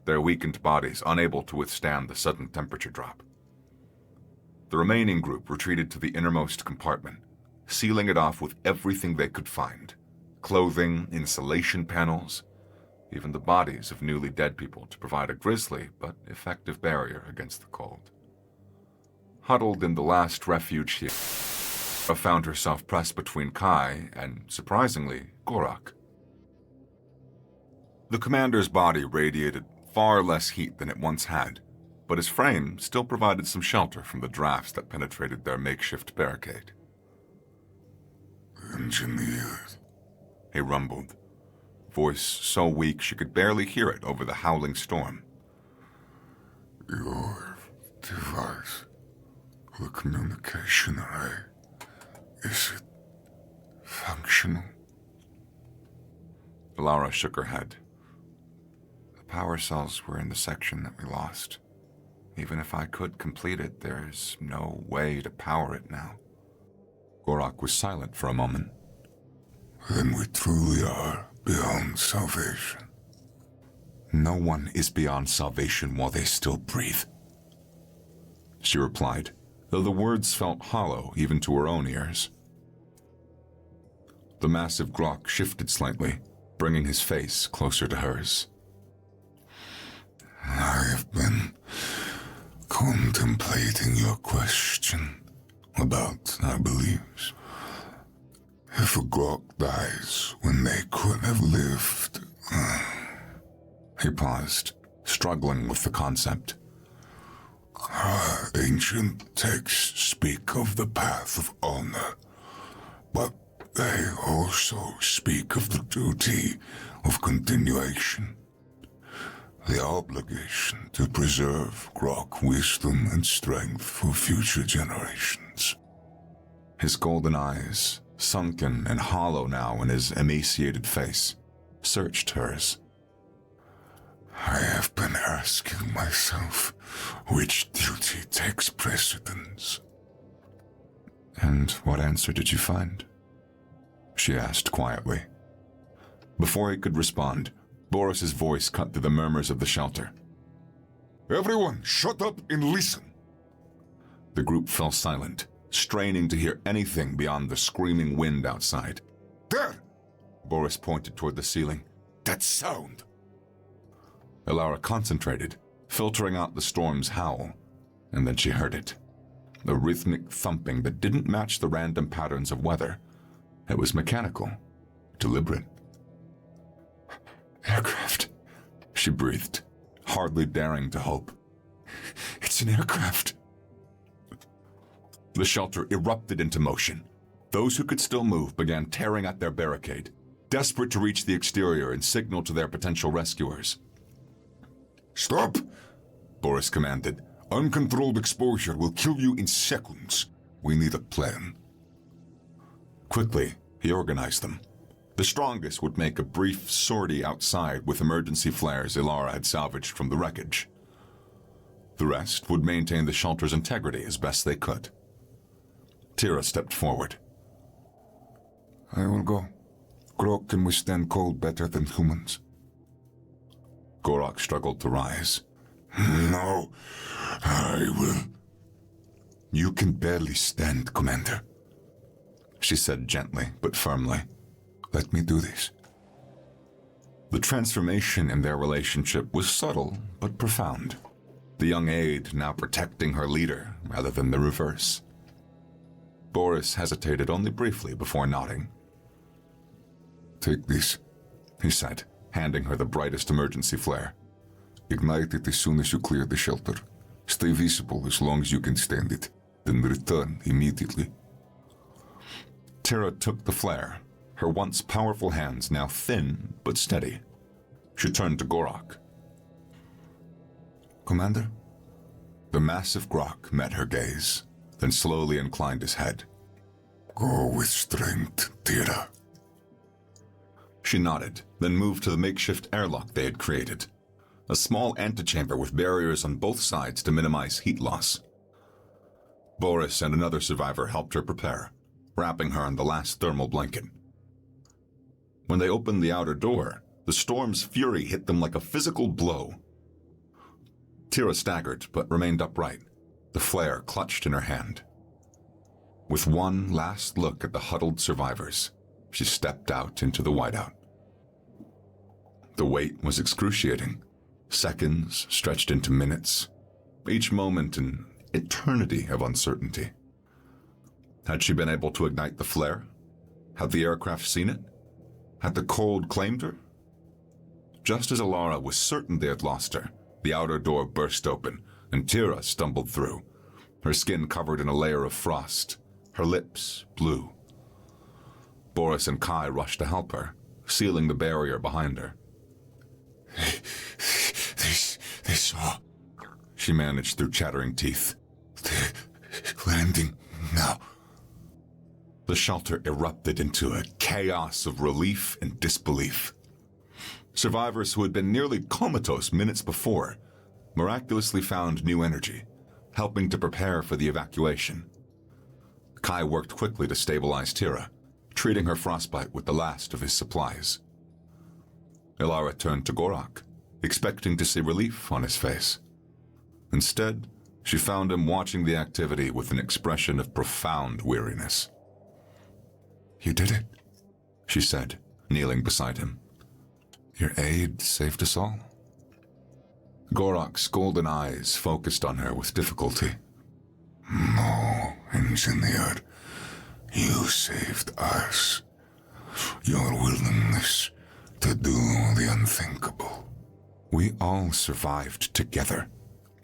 their weakened bodies unable to withstand the sudden temperature drop. The remaining group retreated to the innermost compartment, sealing it off with everything they could find: clothing, insulation panels, even the bodies of newly dead people to provide a grisly but effective barrier against the cold. Huddled in the last refuge here, found herself pressed between Kai and, surprisingly, Gorak. The commander's body radiated far less heat than it once had, but his frame still provided some shelter from the drafts that penetrated their makeshift barricade. Engineers, he rumbled, voice so weak she could barely hear it over the howling storm. Your device, the communication array, is it functional? Ilara shook her head. The power cells were in the section that we lost. Even if I could complete it, there's no way to power it now. Gorak was silent for a moment. Then we truly are beyond salvation. No one is beyond salvation while they still breathe, she replied, though the words felt hollow even to her own ears. The massive Grok shifted slightly, bringing his face closer to hers. I have been contemplating your question about our beliefs. If a Grok dies when they could have lived... He paused, struggling with the concept. Our ancient texts speak of the path of honor, but they also speak of the duty of continuation. The obligation to preserve Grok wisdom and strength for future generations. His golden eyes, sunken and hollow now in his emaciated face, searched hers. I have been asking myself which duty takes precedence. And what answer did you find? She asked quietly. Before he could respond, Boris's voice cut through the murmurs of the shelter, Everyone, shut up and listen. The group fell silent, straining to hear anything beyond the screaming wind outside. There! Boris pointed toward the ceiling. That sound! Elara concentrated, filtering out the storm's howl, and then she heard it. A rhythmic thumping that didn't match the random patterns of weather. It was mechanical, deliberate. Aircraft, she breathed, hardly daring to hope. It's an aircraft. The shelter erupted into motion. Those who could still move began tearing at their barricade, desperate to reach the exterior and signal to their potential rescuers. Stop! Boris commanded. Uncontrolled exposure will kill you in seconds. We need a plan. Quickly, he organized them. The strongest would make a brief sortie outside with emergency flares Elara had salvaged from the wreckage. The rest would maintain the shelter's integrity as best they could. Tira stepped forward. I will go. Grok can withstand cold better than humans. Gorak struggled to rise. No, I will. You can barely stand, Commander, she said gently but firmly. Let me do this. The transformation in their relationship was subtle but profound. The young aide now protecting her leader rather than the reverse. Boris hesitated only briefly before nodding. Take this, he said, handing her the brightest emergency flare. Ignite it as soon as you clear the shelter. Stay visible as long as you can stand it, then return immediately. Tira took the flare, her once powerful hands now thin but steady. She turned to Gorak. Commander? The massive Grok met her gaze, then slowly inclined his head. Go with strength, Tira. She nodded, then moved to the makeshift airlock they had created. A small antechamber with barriers on both sides to minimize heat loss. Boris and another survivor helped her prepare, wrapping her in the last thermal blanket. When they opened the outer door, the storm's fury hit them like a physical blow. Tira staggered but remained upright, the flare clutched in her hand. With one last look at the huddled survivors, she stepped out into the whiteout. The wait was excruciating. Seconds stretched into minutes, each moment an eternity of uncertainty. Had she been able to ignite the flare? Had the aircraft seen it? Had the cold claimed her? Just as Elara was certain they had lost her, the outer door burst open, and Tira stumbled through, her skin covered in a layer of frost, her lips blue. Boris and Kai rushed to help her, sealing the barrier behind her. They saw. She managed through chattering teeth. They're landing now. The shelter erupted into a chaos of relief and disbelief. Survivors who had been nearly comatose minutes before miraculously found new energy, helping to prepare for the evacuation. Kai worked quickly to stabilize Tira, treating her frostbite with the last of his supplies. Elara turned to Gorak, expecting to see relief on his face. Instead, she found him watching the activity with an expression of profound weariness. You did it, she said, kneeling beside him. Your aid saved us all. Gorak's golden eyes focused on her with difficulty. No, engineer. You saved us. Your willingness to do the unthinkable. We all survived together,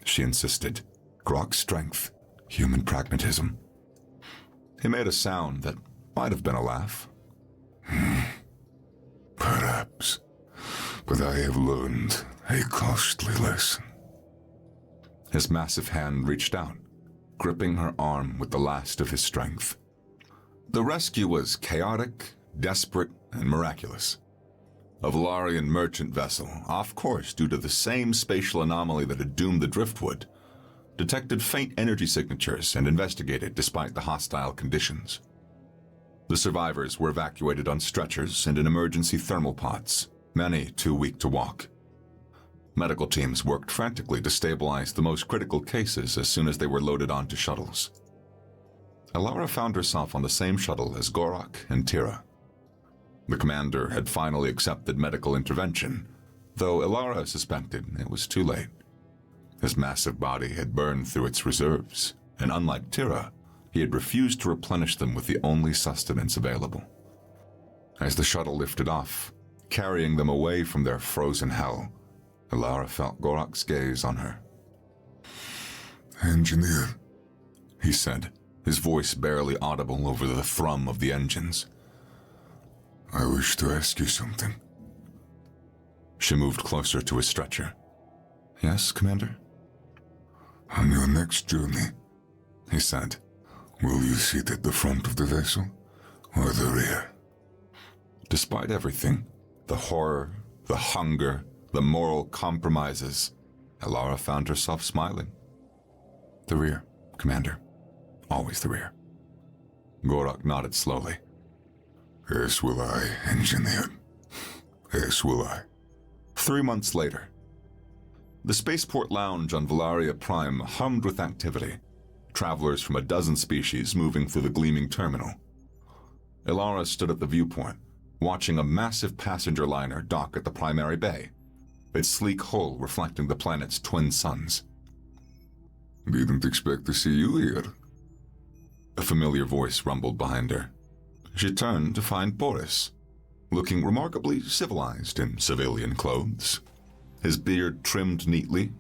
she insisted. Grok's strength, human pragmatism. He made a sound that might have been a laugh. Perhaps, but I have learned a costly lesson. His massive hand reached out, gripping her arm with the last of his strength. The rescue was chaotic, desperate, and miraculous. A Valarian merchant vessel, off course due to the same spatial anomaly that had doomed the driftwood, detected faint energy signatures and investigated despite the hostile conditions. The survivors were evacuated on stretchers and in emergency thermal pods, many too weak to walk. Medical teams worked frantically to stabilize the most critical cases as soon as they were loaded onto shuttles. Alara found herself on the same shuttle as Gorak and Tira. The commander had finally accepted medical intervention, though Alara suspected it was too late. His massive body had burned through its reserves, and unlike Tira, he had refused to replenish them with the only sustenance available. As the shuttle lifted off, carrying them away from their frozen hell, Alara felt Gorak's gaze on her. "Engineer," he said, his voice barely audible over the thrum of the engines. "I wish to ask you something." She moved closer to his stretcher. Yes, Commander? "On your next journey," he said, "will you sit at the front of the vessel or the rear?" Despite everything, the horror, the hunger, the moral compromises, Alara found herself smiling. The rear, Commander. Always the rear. Gorak nodded slowly. "As will I, Engineer. As will I." 3 months later, the spaceport lounge on Valaria Prime hummed with activity, travelers from a dozen species moving through the gleaming terminal. Alara stood at the viewport, watching a massive passenger liner dock at the primary bay, its sleek hull reflecting the planet's twin suns. "Didn't expect to see you here." A familiar voice rumbled behind her. She turned to find Boris, looking remarkably civilized in civilian clothes, his beard trimmed neatly,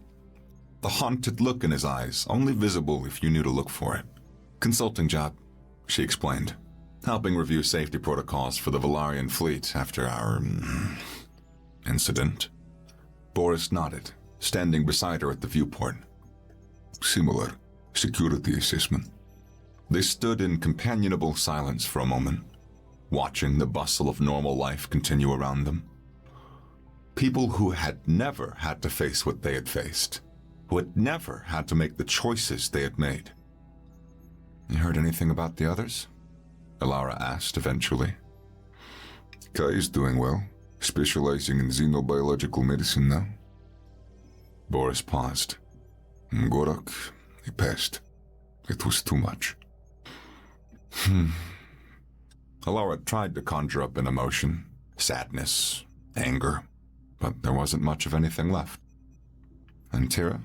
the haunted look in his eyes only visible if you knew to look for it. Consulting job, she explained, helping review safety protocols for the Valarian fleet after our incident. Boris nodded, standing beside her at the viewport. "Similar. Security assessment." They stood in companionable silence for a moment, watching the bustle of normal life continue around them. People who had never had to face what they had faced, who had never had to make the choices they had made. You heard anything about the others? Alara asked eventually. "Kai is doing well, specializing in xenobiological medicine now." Boris paused. "Gorak, he passed. It was too much." Alara tried to conjure up an emotion, sadness, anger, but there wasn't much of anything left. And Tira?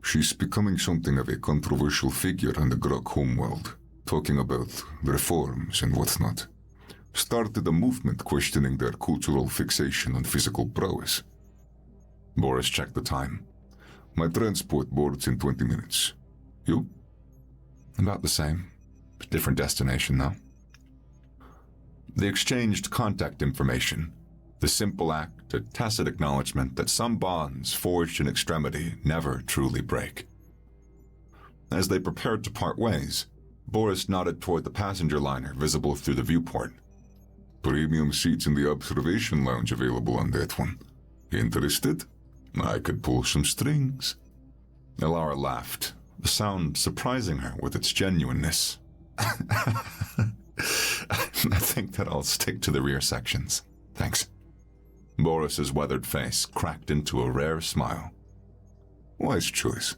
"She's becoming something of a controversial figure in the Grok homeworld, talking about reforms and whatnot. Started a movement questioning their cultural fixation on physical prowess." Boris checked the time. "My transport boards in 20 minutes. You?" About the same. Different destination, though. They exchanged contact information, the simple act, a tacit acknowledgement that some bonds forged in extremity never truly break. As they prepared to part ways, Boris nodded toward the passenger liner visible through the viewport. "Premium seats in the observation lounge available on that one. Interested? I could pull some strings." Alara laughed, the sound surprising her with its genuineness. I think that I'll stick to the rear sections. Thanks. Boris's weathered face cracked into a rare smile. "Wise choice.